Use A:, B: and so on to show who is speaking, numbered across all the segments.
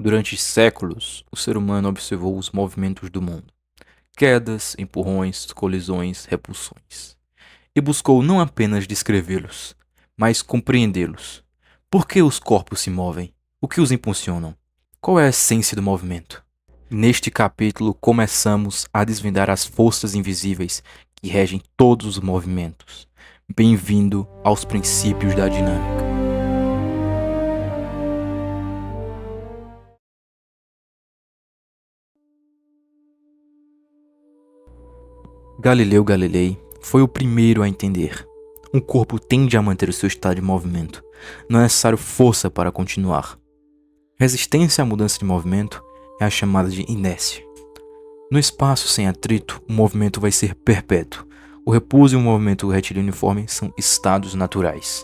A: Durante séculos, o ser humano observou os movimentos do mundo, quedas, empurrões, colisões, repulsões, e buscou não apenas descrevê-los, mas compreendê-los. Por que os corpos se movem? O que os impulsionam? Qual é a essência do movimento? Neste capítulo, começamos a desvendar as forças invisíveis que regem todos os movimentos. Bem-vindo aos princípios da dinâmica. Galileu Galilei foi o primeiro a entender. Um corpo tende a manter o seu estado de movimento. Não é necessário força para continuar. Resistência à mudança de movimento é a chamada de inércia. No espaço sem atrito, o movimento vai ser perpétuo. O repouso e o movimento retilíneo uniforme são estados naturais.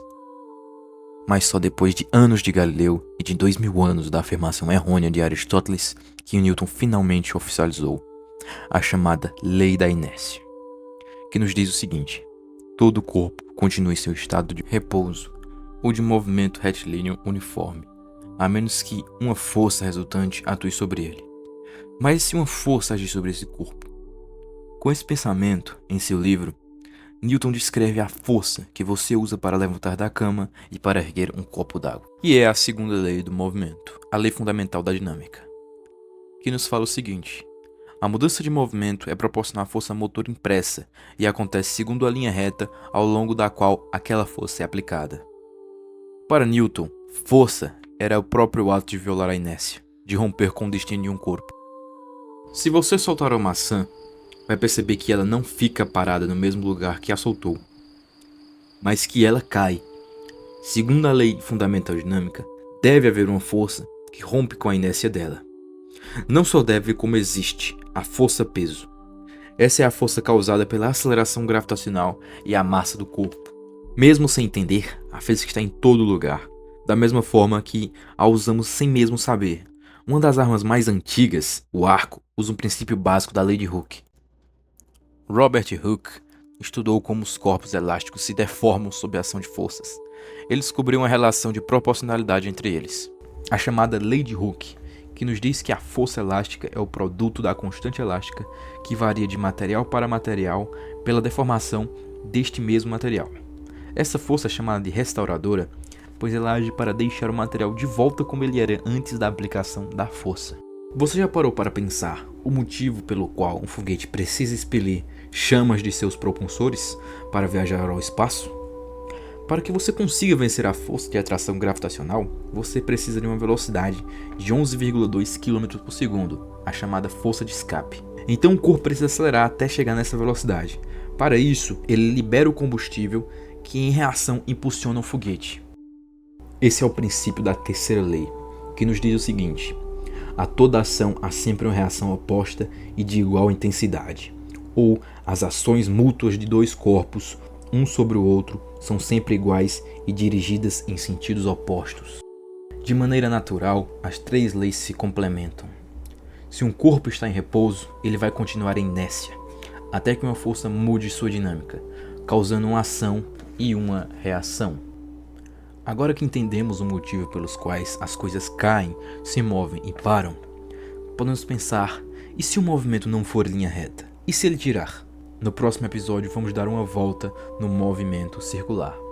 A: Mas só depois de anos de Galileu e de 2000 anos da afirmação errônea de Aristóteles que Newton finalmente oficializou a chamada Lei da Inércia, que nos diz o seguinte: todo corpo continua em seu estado de repouso ou de movimento retilíneo uniforme, a menos que uma força resultante atue sobre ele. Mas e se uma força agir sobre esse corpo? Com esse pensamento, em seu livro, Newton descreve a força que você usa para levantar da cama e para erguer um copo d'água. E é a segunda lei do movimento, a lei fundamental da dinâmica, que nos fala o seguinte: a mudança de movimento é proporcional à força motora impressa e acontece segundo a linha reta ao longo da qual aquela força é aplicada. Para Newton, força era o próprio ato de violar a inércia, de romper com o destino de um corpo. Se você soltar uma maçã, vai perceber que ela não fica parada no mesmo lugar que a soltou, mas que ela cai. Segundo a lei fundamental dinâmica, deve haver uma força que rompe com a inércia dela. Não só deve, como existe, a força-peso. Essa é a força causada pela aceleração gravitacional e a massa do corpo. Mesmo sem entender, a física está em todo lugar, da mesma forma que a usamos sem mesmo saber. Uma das armas mais antigas, o arco, usa um princípio básico da lei de Hooke. Robert Hooke estudou como os corpos elásticos se deformam sob a ação de forças. Ele descobriu uma relação de proporcionalidade entre eles, a chamada lei de Hooke, que nos diz que a força elástica é o produto da constante elástica que varia de material para material pela deformação deste mesmo material. Essa força é chamada de restauradora, pois ela age para deixar o material de volta como ele era antes da aplicação da força. Você já parou para pensar o motivo pelo qual um foguete precisa expelir chamas de seus propulsores para viajar ao espaço? Para que você consiga vencer a força de atração gravitacional, você precisa de uma velocidade de 11,2 km por segundo, a chamada força de escape. Então o corpo precisa acelerar até chegar nessa velocidade. Para isso, ele libera o combustível que em reação impulsiona o foguete. Esse é o princípio da terceira lei, que nos diz o seguinte: a toda ação há sempre uma reação oposta e de igual intensidade, ou as ações mútuas de dois corpos, um sobre o outro, são sempre iguais e dirigidas em sentidos opostos. De maneira natural, as três leis se complementam. Se um corpo está em repouso, ele vai continuar em inércia, até que uma força mude sua dinâmica, causando uma ação e uma reação. Agora que entendemos o motivo pelos quais as coisas caem, se movem e param, podemos pensar: e se o movimento não for linha reta? E se ele girar? No próximo episódio vamos dar uma volta no movimento circular.